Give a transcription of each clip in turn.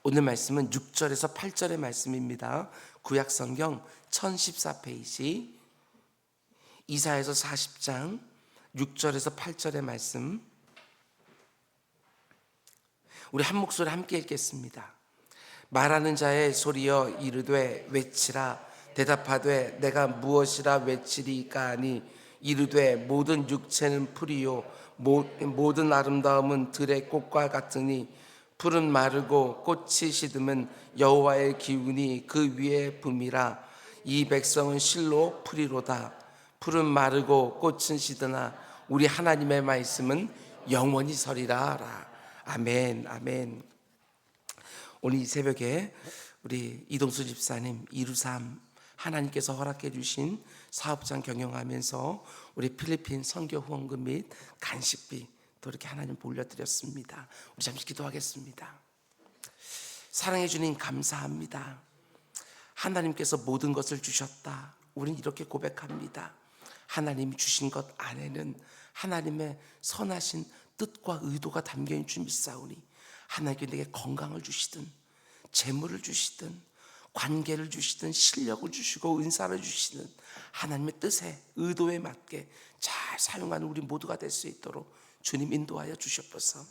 오늘 말씀은 6절에서 8절의 말씀입니다. 구약성경 1014페이지, 이사야서 40장 6절에서 8절의 말씀, 우리 한 목소리 함께 읽겠습니다. 말하는 자의 소리여 이르되 외치라. 대답하되 내가 무엇이라 외치리까 하니 이르되 모든 육체는 풀이요 모든 아름다움은 들의 꽃과 같으니 풀은 마르고 꽃이 시듬은 여호와의 기운이 그 위에 붐이라. 이 백성은 실로 풀이로다. 풀은 마르고 꽃은 시드나 우리 하나님의 말씀은 영원히 서리라. 아멘, 아멘. 오늘 이 새벽에 우리 이동수 집사님 이루삼 하나님께서 허락해 주신 사업장 경영하면서 우리 필리핀 선교 후원금 및 간식비 또 이렇게 하나님 올려드렸습니다. 우리 잠시 기도하겠습니다. 사랑해 주님 감사합니다. 하나님께서 모든 것을 주셨다. 우린 이렇게 고백합니다. 하나님이 주신 것 안에는 하나님의 선하신 뜻과 의도가 담겨있는 줄 믿사오니 하나님께 내게 건강을 주시든 재물을 주시든 관계를 주시든 실력을 주시고 은사를 주시든 하나님의 뜻에 의도에 맞게 잘 사용하는 우리 모두가 될 수 있도록 주님 인도하여 주시옵소서.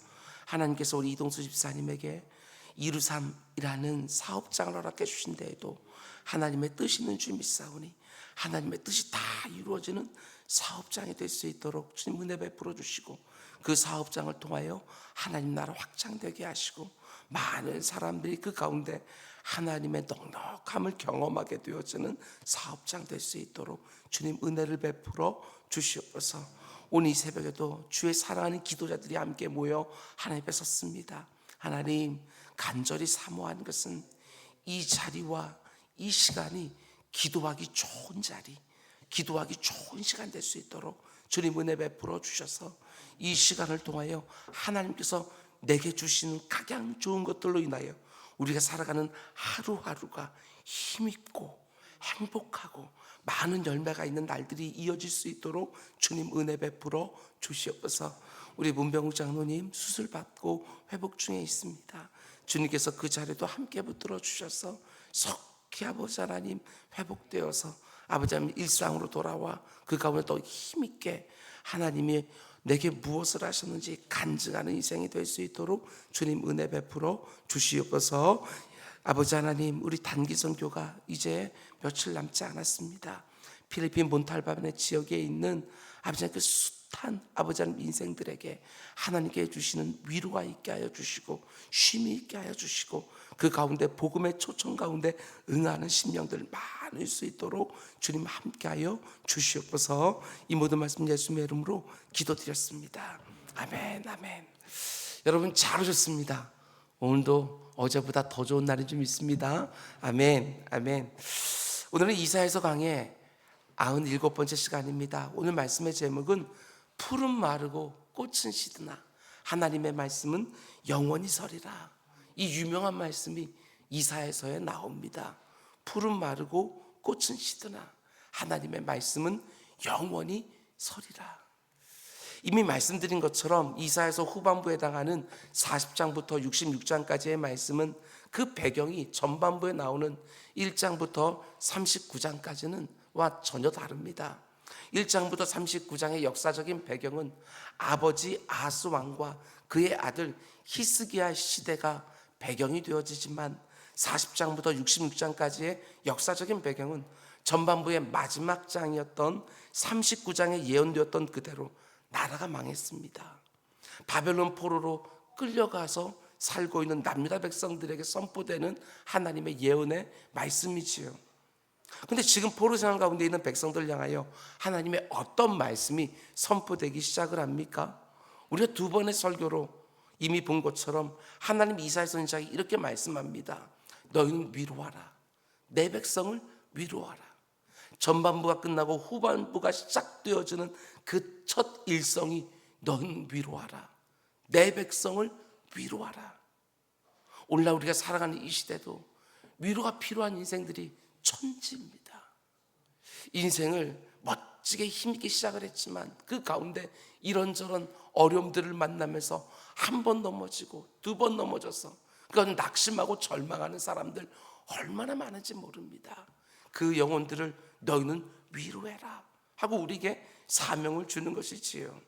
하나님께서 우리 이동수 집사님에게 이루삼이라는 사업장을 허락해 주신 데에도 하나님의 뜻이 있는 줄 믿사오니 하나님의 뜻이 다 이루어지는 사업장이 될 수 있도록 주님 은혜 베풀어 주시고 그 사업장을 통하여 하나님 나라 확장되게 하시고 많은 사람들이 그 가운데 하나님의 넉넉함을 경험하게 되어지는 사업장 될 수 있도록 주님 은혜를 베풀어 주시옵소서. 오늘 이 새벽에도 주의 사랑하는 기도자들이 함께 모여 하나님 앞에 섰습니다. 하나님, 간절히 사모하는 것은 이 자리와 이 시간이 기도하기 좋은 자리, 기도하기 좋은 시간 될 수 있도록 주님 은혜 베풀어 주셔서 이 시간을 통하여 하나님께서 내게 주시는 가장 좋은 것들로 인하여 우리가 살아가는 하루하루가 힘있고 행복하고 많은 열매가 있는 날들이 이어질 수 있도록 주님 은혜 베풀어 주시옵소서. 우리 문병욱 장로님 수술 받고 회복 중에 있습니다. 주님께서 그 자리도 함께 붙들어 주셔서 속히 아버지 하나님 회복되어서 아버지 하나님 일상으로 돌아와 그 가운데 더 힘있게 하나님이 내게 무엇을 하셨는지 간증하는 인생이 될 수 있도록 주님 은혜 베풀어 주시옵소서. 아버지 하나님, 우리 단기 선교가 이제 며칠 남지 않았습니다. 필리핀 몬탈바네 지역에 있는 아버지 하나님 그 숱한 아버지 하나님 인생들에게 하나님께 주시는 위로가 있게 하여 주시고 쉼이 있게 하여 주시고 그 가운데 복음의 초청 가운데 응하는 심령들 많을 수 있도록 주님 함께하여 주시옵소서. 이 모든 말씀 예수님의 이름으로 기도드렸습니다. 아멘, 아멘. 여러분 잘 오셨습니다. 오늘도 어제보다 더 좋은 날인 줄 믿습니다. 아멘, 아멘. 오늘은 이사야서 강의 97번째 시간입니다. 오늘 말씀의 제목은 풀은 마르고 꽃은 시드나 하나님의 말씀은 영원히 서리라. 이 유명한 말씀이 이사야서에 나옵니다. 풀은 마르고 꽃은 시드나 하나님의 말씀은 영원히 서리라. 이미 말씀드린 것처럼 이사야서 후반부에 해당하는 40장부터 66장까지의 말씀은 그 배경이 전반부에 나오는 1장부터 39장까지는 와 전혀 다릅니다. 1장부터 39장의 역사적인 배경은 아버지 아하스 왕과 그의 아들 히스기야 시대가 배경이 되어지지만 40장부터 66장까지의 역사적인 배경은 전반부의 마지막 장이었던 39장에 예언되었던 그대로 나라가 망했습니다. 바벨론 포로로 끌려가서 살고 있는 남유다 백성들에게 선포되는 하나님의 예언의 말씀이지요. 근데 지금 포로 생활 가운데 있는 백성들 향하여 하나님의 어떤 말씀이 선포되기 시작을 합니까? 우리가 두 번의 설교로 이미 본 것처럼 하나님 이사야 선지자가 이렇게 말씀합니다. 너희는 위로하라. 내 백성을 위로하라. 전반부가 끝나고 후반부가 시작되어지는 그 첫 일성이 너희는 위로하라. 내 백성을 위로하라. 오늘날 우리가 살아가는 이 시대도 위로가 필요한 인생들이 천지입니다. 인생을 멋지게 힘있게 시작을 했지만 그 가운데 이런저런 어려움들을 만나면서 한 번 넘어지고 두 번 넘어져서 그러니까 낙심하고 절망하는 사람들 얼마나 많은지 모릅니다. 그 영혼들을 너희는 위로해라 하고 우리에게 사명을 주는 것이지요.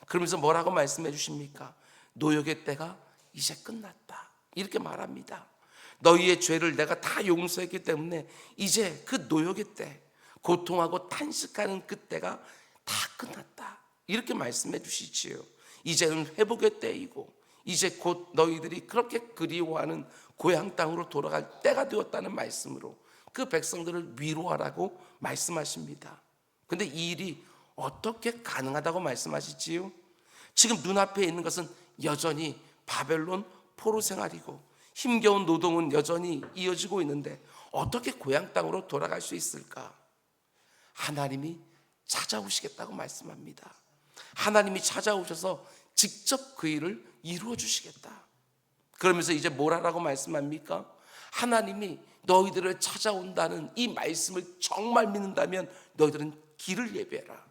그러면서 뭐라고 말씀해 주십니까? 노역의 때가 이제 끝났다 이렇게 말합니다. 너희의 죄를 내가 다 용서했기 때문에 이제 그 노역의 때, 고통하고 탄식하는 그 때가 다 끝났다 이렇게 말씀해 주시지요. 이제는 회복의 때이고 이제 곧 너희들이 그렇게 그리워하는 고향 땅으로 돌아갈 때가 되었다는 말씀으로 그 백성들을 위로하라고 말씀하십니다. 근데 이 일이 어떻게 가능하다고 말씀하시지요? 지금 눈앞에 있는 것은 여전히 바벨론 포로 생활이고 힘겨운 노동은 여전히 이어지고 있는데 어떻게 고향 땅으로 돌아갈 수 있을까? 하나님이 찾아오시겠다고 말씀합니다. 하나님이 찾아오셔서 직접 그 일을 이루어 주시겠다. 그러면서 이제 뭘 하라고 말씀합니까? 하나님이 너희들을 찾아온다는 이 말씀을 정말 믿는다면 너희들은 길을 예비해라.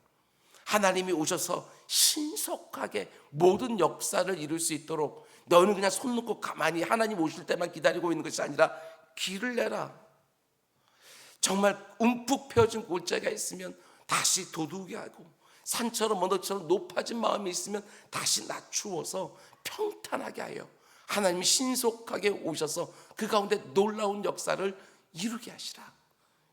하나님이 오셔서 신속하게 모든 역사를 이룰 수 있도록 너희는 그냥 손 놓고 가만히 하나님 오실 때만 기다리고 있는 것이 아니라 길을 내라. 정말 움푹 펴진 골짜기가 있으면 다시 돋우게 하고 산처럼 언덕처럼 높아진 마음이 있으면 다시 낮추어서 평탄하게 하여 하나님이 신속하게 오셔서 그 가운데 놀라운 역사를 이루게 하시라.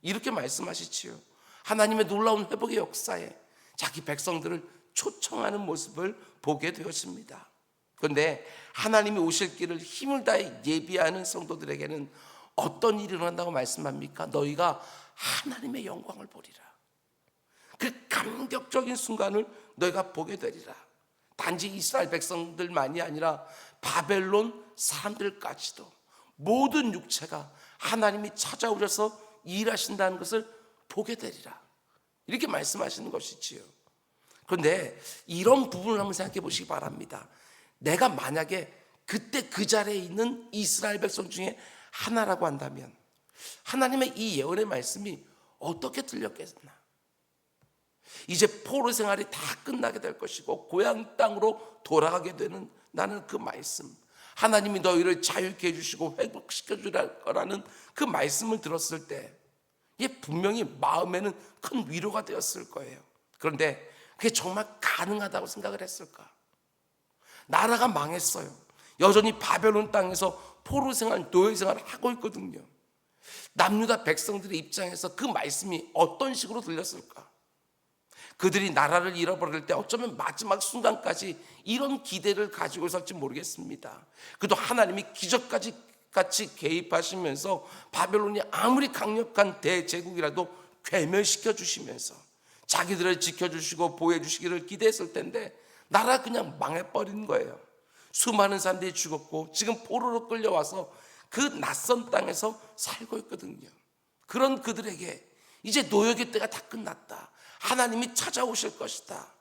이렇게 말씀하시지요. 하나님의 놀라운 회복의 역사에 자기 백성들을 초청하는 모습을 보게 되었습니다. 그런데 하나님이 오실 길을 힘을 다해 예비하는 성도들에게는 어떤 일이 일어난다고 말씀합니까? 너희가 하나님의 영광을 보리라. 그 감격적인 순간을 너희가 보게 되리라. 단지 이스라엘 백성들만이 아니라 바벨론 사람들까지도 모든 육체가 하나님이 찾아오셔서 일하신다는 것을 보게 되리라. 이렇게 말씀하시는 것이지요. 그런데 이런 부분을 한번 생각해 보시기 바랍니다. 내가 만약에 그때 그 자리에 있는 이스라엘 백성 중에 하나라고 한다면 하나님의 이 예언의 말씀이 어떻게 들렸겠나? 이제 포로 생활이 다 끝나게 될 것이고 고향 땅으로 돌아가게 되는 나는 그 말씀, 하나님이 너희를 자유케 해주시고 회복시켜 주라는 그 말씀을 들었을 때 이게 분명히 마음에는 큰 위로가 되었을 거예요. 그런데 그게 정말 가능하다고 생각을 했을까? 나라가 망했어요. 여전히 바벨론 땅에서 포로 생활, 노예 생활을 하고 있거든요. 남유다 백성들의 입장에서 그 말씀이 어떤 식으로 들렸을까? 그들이 나라를 잃어버릴 때 어쩌면 마지막 순간까지 이런 기대를 가지고 있을지 모르겠습니다. 그래도 하나님이 기적까지 같이 개입하시면서 바벨론이 아무리 강력한 대제국이라도 괴멸시켜 주시면서 자기들을 지켜주시고 보호해 주시기를 기대했을 텐데 나라 그냥 망해버린 거예요. 수많은 사람들이 죽었고 지금 포로로 끌려와서 그 낯선 땅에서 살고 있거든요. 그런 그들에게 이제 노역의 때가 다 끝났다. 하나님이 찾아오실 것이다.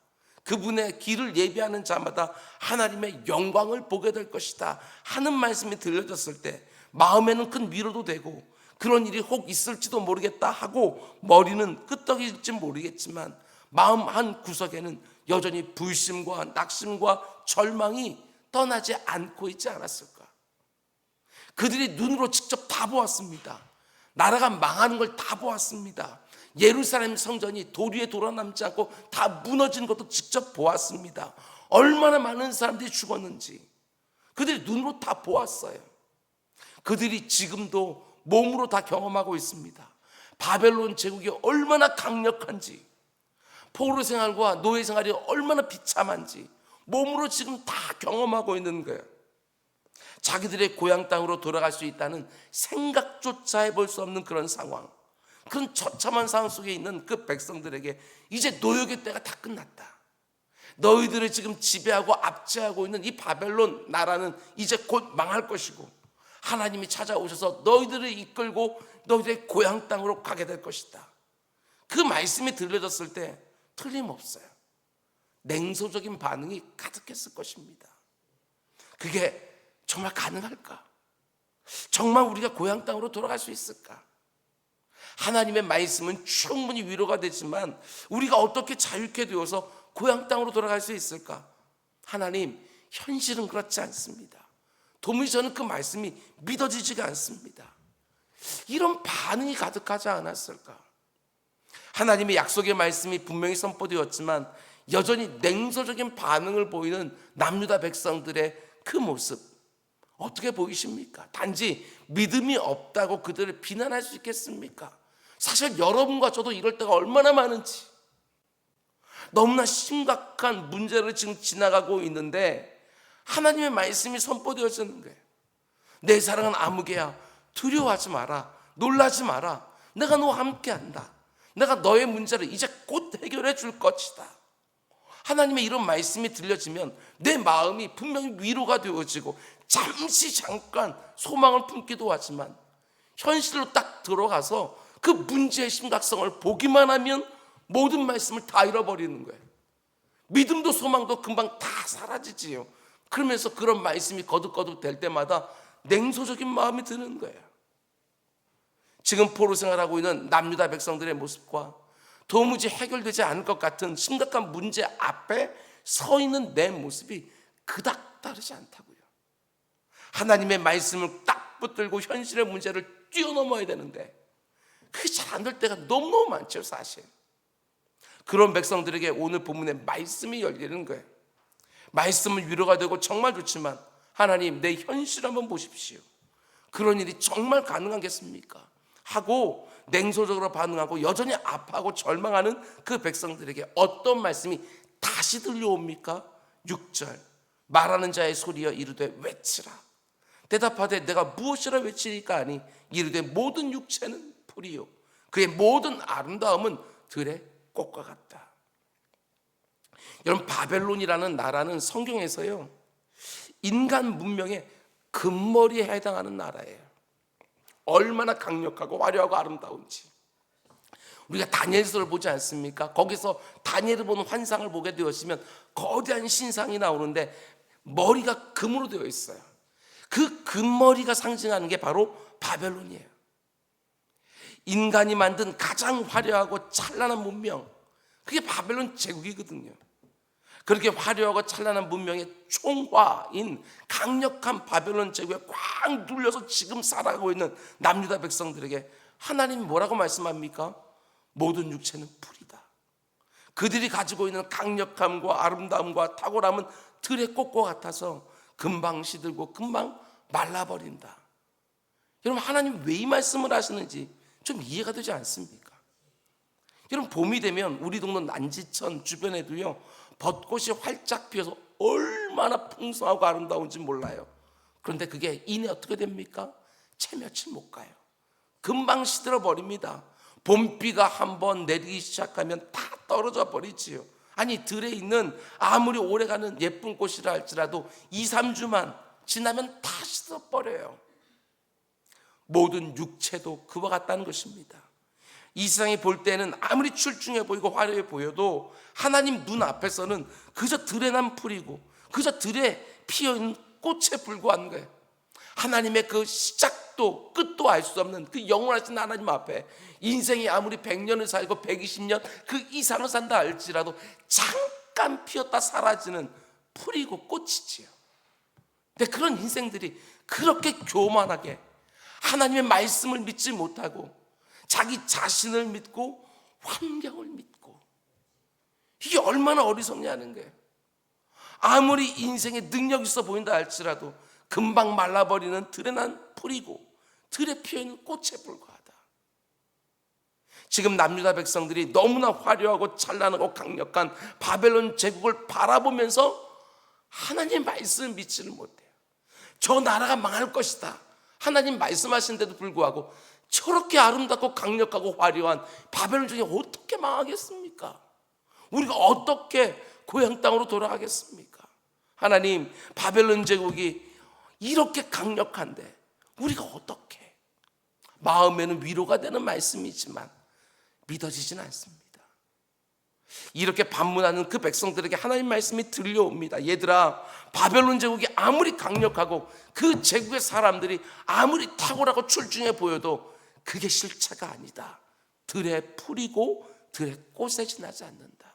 그분의 길을 예비하는 자마다 하나님의 영광을 보게 될 것이다 하는 말씀이 들려졌을 때 마음에는 큰 위로도 되고 그런 일이 혹 있을지도 모르겠다 하고 머리는 끄떡일지 모르겠지만 마음 한 구석에는 여전히 불심과 낙심과 절망이 떠나지 않고 있지 않았을까? 그들이 눈으로 직접 다 보았습니다. 나라가 망하는 걸 다 보았습니다. 예루살렘 성전이 돌 위에 돌아남지 않고 다 무너진 것도 직접 보았습니다. 얼마나 많은 사람들이 죽었는지 그들이 눈으로 다 보았어요. 그들이 지금도 몸으로 다 경험하고 있습니다. 바벨론 제국이 얼마나 강력한지, 포로 생활과 노예 생활이 얼마나 비참한지 몸으로 지금 다 경험하고 있는 거예요. 자기들의 고향 땅으로 돌아갈 수 있다는 생각조차 해볼 수 없는 그런 상황, 그런 처참한 상황 속에 있는 그 백성들에게 이제 노역의 때가 다 끝났다. 너희들을 지금 지배하고 압제하고 있는 이 바벨론 나라는 이제 곧 망할 것이고 하나님이 찾아오셔서 너희들을 이끌고 너희들의 고향 땅으로 가게 될 것이다. 그 말씀이 들려졌을 때 틀림없어요. 냉소적인 반응이 가득했을 것입니다. 그게 정말 가능할까? 정말 우리가 고향 땅으로 돌아갈 수 있을까? 하나님의 말씀은 충분히 위로가 되지만 우리가 어떻게 자유케 되어서 고향 땅으로 돌아갈 수 있을까? 하나님, 현실은 그렇지 않습니다. 도무지 저는 그 말씀이 믿어지지가 않습니다. 이런 반응이 가득하지 않았을까? 하나님의 약속의 말씀이 분명히 선포되었지만 여전히 냉소적인 반응을 보이는 남유다 백성들의 그 모습 어떻게 보이십니까? 단지 믿음이 없다고 그들을 비난할 수 있겠습니까? 사실 여러분과 저도 이럴 때가 얼마나 많은지, 너무나 심각한 문제를 지금 지나가고 있는데 하나님의 말씀이 선포되어지는 거예요. 내 사랑은 아무개야, 두려워하지 마라, 놀라지 마라, 내가 너와 함께한다, 내가 너의 문제를 이제 곧 해결해 줄 것이다. 하나님의 이런 말씀이 들려지면 내 마음이 분명히 위로가 되어지고 잠깐 소망을 품기도 하지만 현실로 딱 들어가서 그 문제의 심각성을 보기만 하면 모든 말씀을 다 잃어버리는 거예요. 믿음도 소망도 금방 다 사라지지요. 그러면서 그런 말씀이 거듭거듭 될 때마다 냉소적인 마음이 드는 거예요. 지금 포로 생활하고 있는 남유다 백성들의 모습과 도무지 해결되지 않을 것 같은 심각한 문제 앞에 서 있는 내 모습이 그닥 다르지 않다고요. 하나님의 말씀을 딱 붙들고 현실의 문제를 뛰어넘어야 되는데 그게 잘 안 될 때가 너무너무 많죠, 사실. 그런 백성들에게 오늘 본문의 말씀이 열리는 거예요. 말씀은 위로가 되고 정말 좋지만 하나님, 내 현실 한번 보십시오. 그런 일이 정말 가능하겠습니까? 하고 냉소적으로 반응하고 여전히 아파하고 절망하는 그 백성들에게 어떤 말씀이 다시 들려옵니까? 6절, 말하는 자의 소리여 이르되 외치라. 대답하되 내가 무엇이라 외치리까 하니 이르되 모든 육체는 풀이요 그의 모든 아름다움은 들의 꽃과 같다. 여러분, 바벨론이라는 나라는 성경에서요 인간 문명의 금머리에 해당하는 나라예요. 얼마나 강력하고 화려하고 아름다운지. 우리가 다니엘서를 보지 않습니까? 거기서 다니엘을 보는 환상을 보게 되었으면 거대한 신상이 나오는데 머리가 금으로 되어 있어요. 그 금머리가 상징하는 게 바로 바벨론이에요. 인간이 만든 가장 화려하고 찬란한 문명, 그게 바벨론 제국이거든요. 그렇게 화려하고 찬란한 문명의 총화인 강력한 바벨론 제국에 꽉 눌려서 지금 살아가고 있는 남유다 백성들에게 하나님이 뭐라고 말씀합니까? 모든 육체는 풀이다. 그들이 가지고 있는 강력함과 아름다움과 탁월함은 들의 꽃과 같아서 금방 시들고 금방 말라버린다. 여러분, 하나님 왜 이 말씀을 하시는지 좀 이해가 되지 않습니까? 여러분, 봄이 되면 우리 동네 난지천 주변에도요 벚꽃이 활짝 피어서 얼마나 풍성하고 아름다운지 몰라요. 그런데 그게 이내 어떻게 됩니까? 채 며칠 못 가요. 금방 시들어 버립니다. 봄비가 한번 내리기 시작하면 다 떨어져 버리지요. 아니, 들에 있는 아무리 오래가는 예쁜 꽃이라 할지라도 2-3주만 지나면 다 시들어 버려요. 모든 육체도 그와 같다는 것입니다. 이 세상이 볼 때는 아무리 출중해 보이고 화려해 보여도 하나님 눈 앞에서는 그저 들에 난 풀이고 그저 들에 피어있는 꽃에 불과한 거예요. 하나님의 그 시작도 끝도 알 수 없는 그 영원하신 하나님 앞에 인생이 아무리 100년을 살고 120년 그 이상을 산다 할지라도 잠깐 피었다 사라지는 풀이고 꽃이지요. 근데 그런 인생들이 그렇게 교만하게 하나님의 말씀을 믿지 못하고 자기 자신을 믿고 환경을 믿고, 이게 얼마나 어리석냐는 거예요. 아무리 인생에 능력 있어 보인다 할지라도 금방 말라버리는 들에 난 풀이고 들에 피어있는 꽃에 불과하다. 지금 남유다 백성들이 너무나 화려하고 찬란하고 강력한 바벨론 제국을 바라보면서 하나님 말씀을 믿지를 못해요. 저 나라가 망할 것이다, 하나님 말씀하신데도 불구하고 저렇게 아름답고 강력하고 화려한 바벨론 중에 어떻게 망하겠습니까? 우리가 어떻게 고향 땅으로 돌아가겠습니까? 하나님, 바벨론 제국이 이렇게 강력한데 우리가 어떻게? 마음에는 위로가 되는 말씀이지만 믿어지진 않습니다. 이렇게 반문하는 그 백성들에게 하나님 말씀이 들려옵니다. 얘들아, 바벨론 제국이 아무리 강력하고 그 제국의 사람들이 아무리 탁월하고 출중해 보여도 그게 실체가 아니다. 들에 풀이고 들에 꽃에 지나지 않는다.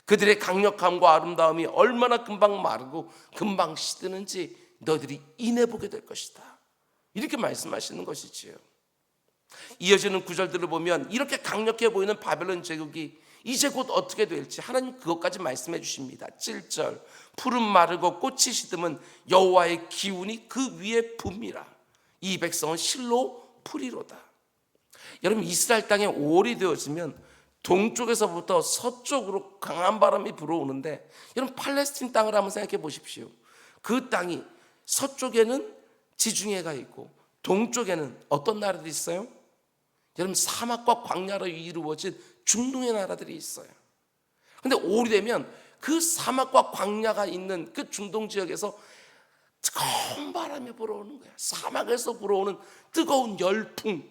그들의 강력함과 아름다움이 얼마나 금방 마르고 금방 시드는지 너희들이 인해 보게 될 것이다. 이렇게 말씀하시는 것이지요. 이어지는 구절들을 보면 이렇게 강력해 보이는 바벨론 제국이 이제 곧 어떻게 될지 하나님 그것까지 말씀해 주십니다. 7절, 푸른 마르고 꽃이 시듬은 여호와의 기운이 그 위에 붐이라. 이 백성은 실로 풀이로다. 여러분, 이스라엘 땅에 5월이 되어지면 동쪽에서부터 서쪽으로 강한 바람이 불어오는데, 여러분 팔레스틴 땅을 한번 생각해 보십시오. 그 땅이 서쪽에는 지중해가 있고 동쪽에는 어떤 나라들이 있어요? 여러분, 사막과 광야로 이루어진 중동의 나라들이 있어요. 근데 5월이 되면 그 사막과 광야가 있는 그 중동 지역에서 뜨거운 바람이 불어오는 거야. 사막에서 불어오는 뜨거운 열풍,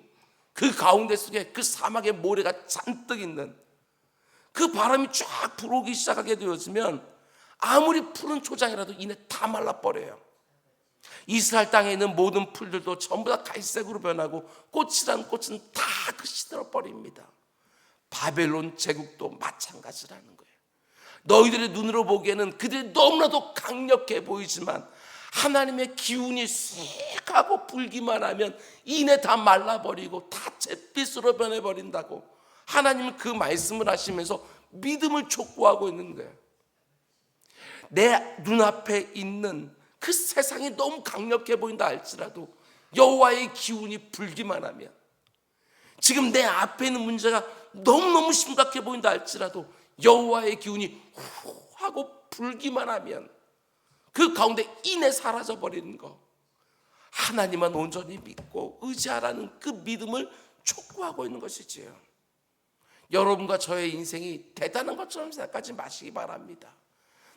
그 가운데 속에 그 사막의 모래가 잔뜩 있는 그 바람이 쫙 불어오기 시작하게 되어지면 아무리 푸른 초장이라도 이내 다 말라버려요. 이스라엘 땅에 있는 모든 풀들도 전부 다 갈색으로 변하고 꽃이란 꽃은 다 그 시들어 버립니다. 바벨론 제국도 마찬가지라는 거예요. 너희들의 눈으로 보기에는 그들이 너무나도 강력해 보이지만 하나님의 기운이 쓱 하고 불기만 하면 이내 다 말라버리고 다 잿빛으로 변해버린다고 하나님은 그 말씀을 하시면서 믿음을 촉구하고 있는 거예요. 내 눈앞에 있는 그 세상이 너무 강력해 보인다 할지라도 여호와의 기운이 불기만 하면, 지금 내 앞에 있는 문제가 너무너무 심각해 보인다 할지라도 여호와의 기운이 후 하고 불기만 하면 그 가운데 이내 사라져버리는 거, 하나님만 온전히 믿고 의지하라는 그 믿음을 촉구하고 있는 것이지요. 여러분과 저의 인생이 대단한 것처럼 생각하지 마시기 바랍니다.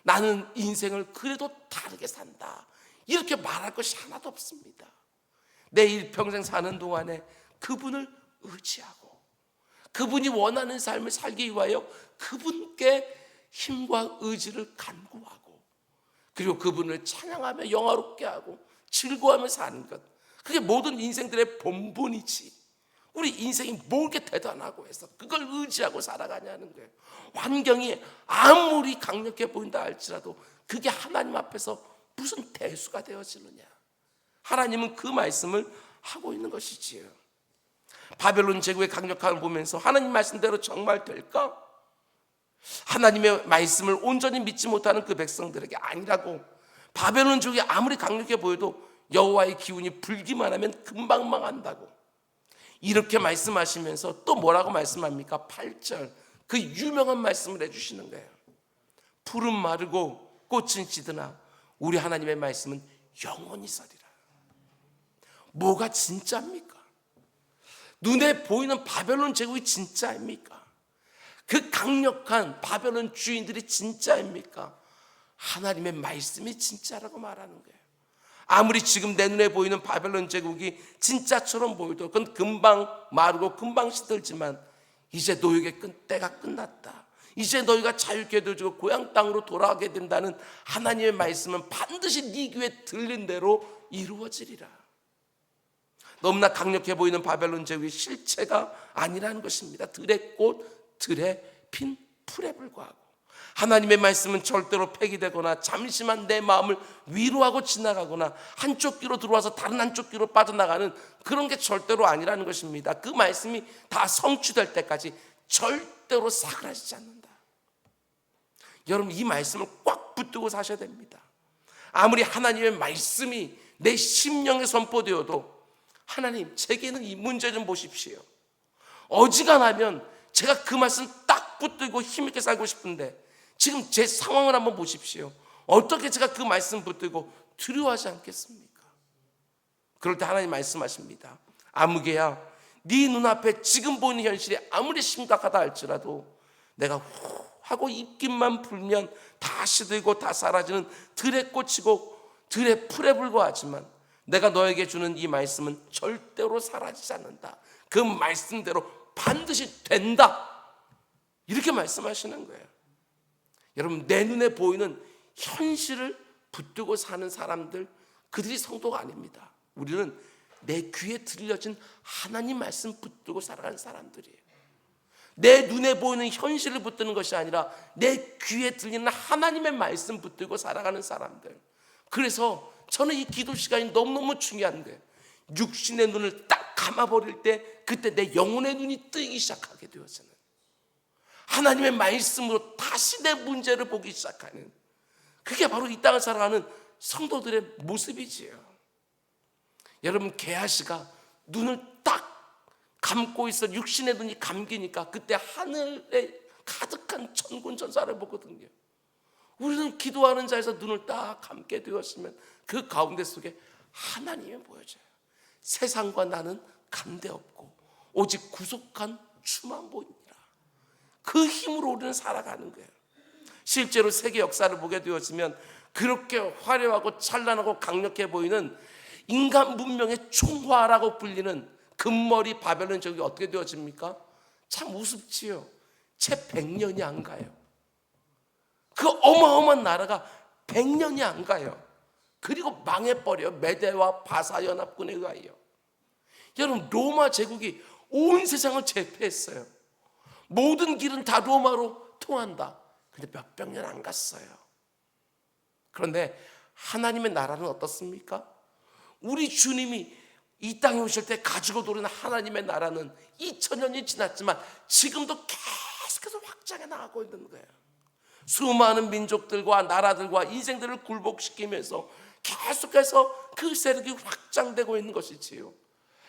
나는 인생을 그래도 다르게 산다, 이렇게 말할 것이 하나도 없습니다. 내 일평생 사는 동안에 그분을 의지하고 그분이 원하는 삶을 살기 위하여 그분께 힘과 의지를 간구하고, 그리고 그분을 찬양하며 영화롭게 하고 즐거워하며 사는 것, 그게 모든 인생들의 본분이지. 우리 인생이 뭐 이렇게 대단하고 해서 그걸 의지하고 살아가냐는 거예요. 환경이 아무리 강력해 보인다 할지라도 그게 하나님 앞에서 무슨 대수가 되어지느냐. 하나님은 그 말씀을 하고 있는 것이지요. 바벨론 제국의 강력함을 보면서 하나님 말씀대로 정말 될까? 하나님의 말씀을 온전히 믿지 못하는 그 백성들에게 아니라고, 바벨론 제국이 아무리 강력해 보여도 여호와의 기운이 불기만 하면 금방 망한다고 이렇게 말씀하시면서 또 뭐라고 말씀합니까? 8절, 그 유명한 말씀을 해주시는 거예요. 푸른 마르고 꽃은 시드나 우리 하나님의 말씀은 영원히 서리라. 뭐가 진짜입니까? 눈에 보이는 바벨론 제국이 진짜입니까? 그 강력한 바벨론 주인들이 진짜입니까? 하나님의 말씀이 진짜라고 말하는 거예요. 아무리 지금 내 눈에 보이는 바벨론 제국이 진짜처럼 보여도 그건 금방 마르고 금방 시들지만 이제 노역의 때가 끝났다, 이제 너희가 자유케 되어지고 고향 땅으로 돌아가게 된다는 하나님의 말씀은 반드시 네 귀에 들린 대로 이루어지리라. 너무나 강력해 보이는 바벨론 제국의 실체가 아니라는 것입니다. 들의 꽃, 들의 핀 풀에 불과하고, 하나님의 말씀은 절대로 폐기되거나 잠시만 내 마음을 위로하고 지나가거나 한쪽 귀로 들어와서 다른 한쪽 귀로 빠져나가는 그런 게 절대로 아니라는 것입니다. 그 말씀이 다 성취될 때까지 절대로 사그라지지 않는다. 여러분, 이 말씀을 꽉 붙들고 사셔야 됩니다. 아무리 하나님의 말씀이 내 심령에 선포되어도, 하나님 제게는 이 문제 좀 보십시오, 어지간하면 제가 그 말씀 딱 붙들고 힘있게 살고 싶은데 지금 제 상황을 한번 보십시오. 어떻게 제가 그 말씀 붙들고 두려워하지 않겠습니까? 그럴 때 하나님 말씀하십니다. 아무개야, 네 눈앞에 지금 보이는 현실이 아무리 심각하다 할지라도 내가 후 하고 입김만 불면 다 시들고 다 사라지는 들의 꽃이고 들의 풀에 불과하지만 내가 너에게 주는 이 말씀은 절대로 사라지지 않는다. 그 말씀대로 반드시 된다, 이렇게 말씀하시는 거예요. 여러분, 내 눈에 보이는 현실을 붙들고 사는 사람들, 그들이 성도가 아닙니다. 우리는 내 귀에 들려진 하나님 말씀 붙들고 살아가는 사람들이에요. 내 눈에 보이는 현실을 붙드는 것이 아니라 내 귀에 들리는 하나님의 말씀 붙들고 살아가는 사람들. 그래서 저는 이 기도 시간이 너무너무 중요한 거예요. 육신의 눈을 딱 감아버릴 때 그때 내 영혼의 눈이 뜨기 시작하게 되어서는 하나님의 말씀으로 다시 내 문제를 보기 시작하는, 그게 바로 이 땅을 살아가는 성도들의 모습이지요. 여러분, 게하시가 눈을 딱 감고 있어 육신의 눈이 감기니까 그때 하늘에 가득한 천군 천사를 보거든요. 우리는 기도하는 자에서 눈을 딱 감게 되었으면 그 가운데 속에 하나님이 보여져요. 세상과 나는 간대없고 오직 구속한 주만 보이니라. 그 힘으로 우리는 살아가는 거예요. 실제로 세계 역사를 보게 되었으면 그렇게 화려하고 찬란하고 강력해 보이는 인간 문명의 총화라고 불리는 금머리 바벨론 제국이 어떻게 되어집니까? 참 우습지요. 채 100년이 안 가요. 그 어마어마한 나라가 100년이 안 가요. 그리고 망해버려요. 메대와 바사 연합군에 의하여. 여러분, 로마 제국이 온 세상을 제패했어요. 모든 길은 다 로마로 통한다. 근데 몇백 년 안 갔어요. 그런데 하나님의 나라는 어떻습니까? 우리 주님이 이 땅에 오실 때 가지고 도는 하나님의 나라는 2000년이 지났지만 지금도 계속해서 확장해 나가고 있는 거예요. 수많은 민족들과 나라들과 인생들을 굴복시키면서 계속해서 그 세력이 확장되고 있는 것이지요.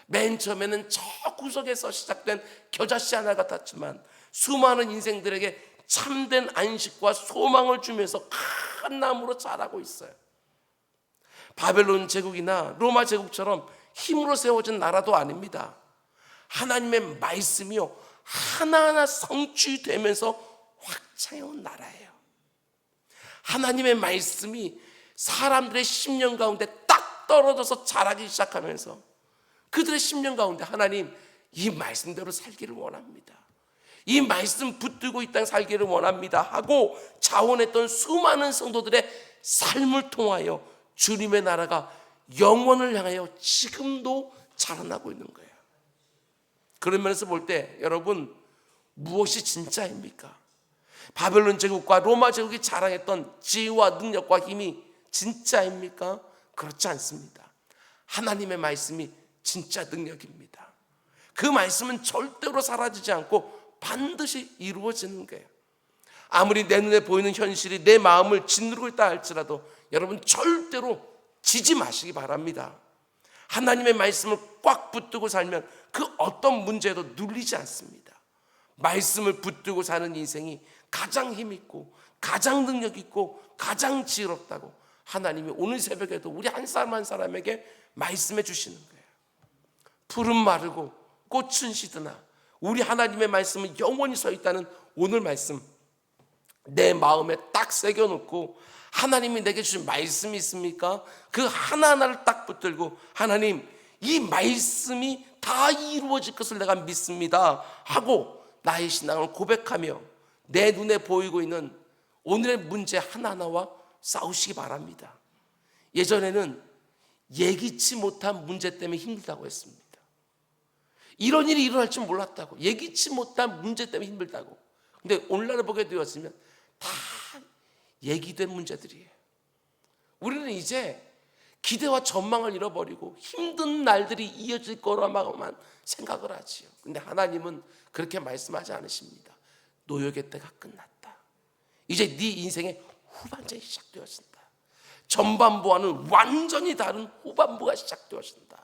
맨 처음에는 저 구석에서 시작된 겨자씨 하나 같았지만 수많은 인생들에게 참된 안식과 소망을 주면서 큰 나무로 자라고 있어요. 바벨론 제국이나 로마 제국처럼 힘으로 세워진 나라도 아닙니다. 하나님의 말씀이요 하나하나 성취되면서 확장해온 나라예요. 하나님의 말씀이 사람들의 심령 가운데 딱 떨어져서 자라기 시작하면서 그들의 심령 가운데 하나님, 이 말씀대로 살기를 원합니다. 이 말씀 붙들고 이 땅 살기를 원합니다 하고 자원했던 수많은 성도들의 삶을 통하여 주님의 나라가 영원을 향하여 지금도 자라나고 있는 거예요. 그런 면에서 볼 때 여러분, 무엇이 진짜입니까? 바벨론 제국과 로마 제국이 자랑했던 지혜와 능력과 힘이 진짜입니까? 그렇지 않습니다. 하나님의 말씀이 진짜 능력입니다. 그 말씀은 절대로 사라지지 않고 반드시 이루어지는 거예요. 아무리 내 눈에 보이는 현실이 내 마음을 짓누르고 있다 할지라도 여러분 절대로 지지 마시기 바랍니다. 하나님의 말씀을 꽉 붙들고 살면 그 어떤 문제도 눌리지 않습니다. 말씀을 붙들고 사는 인생이 가장 힘있고 가장 능력있고 가장 지혜롭다고 하나님이 오늘 새벽에도 우리 한 사람 한 사람에게 말씀해 주시는 거예요. 풀은 마르고 꽃은 시드나 우리 하나님의 말씀은 영원히 서 있다는 오늘 말씀 내 마음에 딱 새겨놓고 하나님이 내게 주신 말씀이 있습니까? 그 하나하나를 딱 붙들고 하나님, 이 말씀이 다 이루어질 것을 내가 믿습니다 하고 나의 신앙을 고백하며 내 눈에 보이고 있는 오늘의 문제 하나하나와 싸우시기 바랍니다. 예전에는 예기치 못한 문제 때문에 힘들다고 했습니다. 이런 일이 일어날 줄 몰랐다고, 예기치 못한 문제 때문에 힘들다고. 근데 오늘날을 보게 되었으면 다 얘기된 문제들이에요. 우리는 이제 기대와 전망을 잃어버리고 힘든 날들이 이어질 거라만 생각을 하지요. 근데 하나님은 그렇게 말씀하지 않으십니다. 노역의 때가 끝났다. 이제 네 인생의 후반전이 시작되었습니다. 전반부와는 완전히 다른 후반부가 시작되었습니다.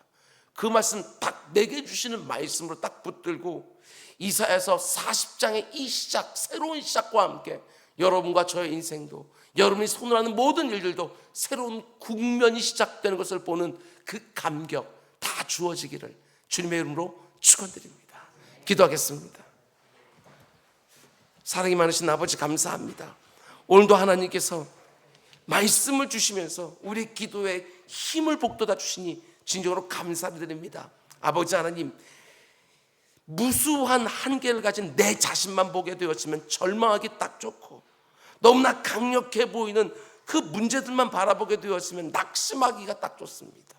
그 말씀 딱 내게 주시는 말씀으로 딱 붙들고 이사야서 40장의 이 시작, 새로운 시작과 함께 여러분과 저의 인생도, 여러분이 손을 하는 모든 일들도 새로운 국면이 시작되는 것을 보는 그 감격 다 주어지기를 주님의 이름으로 축원드립니다. 기도하겠습니다. 사랑이 많으신 아버지 감사합니다. 오늘도 하나님께서 말씀을 주시면서 우리 기도에 힘을 북돋아 주시니 진정으로 감사드립니다. 아버지 하나님, 무수한 한계를 가진 내 자신만 보게 되었으면 절망하기 딱 좋고 너무나 강력해 보이는 그 문제들만 바라보게 되었으면 낙심하기가 딱 좋습니다.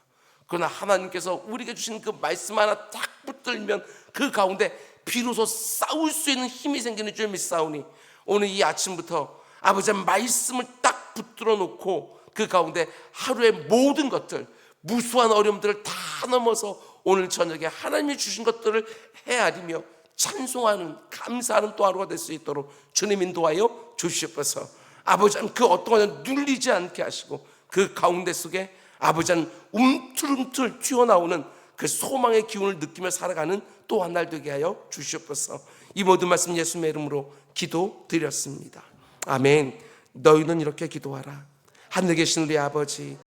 그러나 하나님께서 우리에게 주신 그 말씀 하나 딱 붙들면 그 가운데 비로소 싸울 수 있는 힘이 생기는 줄 믿사오니 오늘 이 아침부터 아버지의 말씀을 딱 붙들어 놓고 그 가운데 하루의 모든 것들, 무수한 어려움들을 다 넘어서 오늘 저녁에 하나님이 주신 것들을 헤아리며 찬송하는, 감사하는 또 하루가 될 수 있도록 주님 인도하여 주시옵소서. 아버지 그 어떤 것을 눌리지 않게 하시고 그 가운데 속에 아버지는 움틀움틀 튀어나오는 그 소망의 기운을 느끼며 살아가는 또 한 날 되게 하여 주시옵소서. 이 모든 말씀 예수님의 이름으로 기도드렸습니다. 아멘. 너희는 이렇게 기도하라. 하늘에 계신 우리 아버지,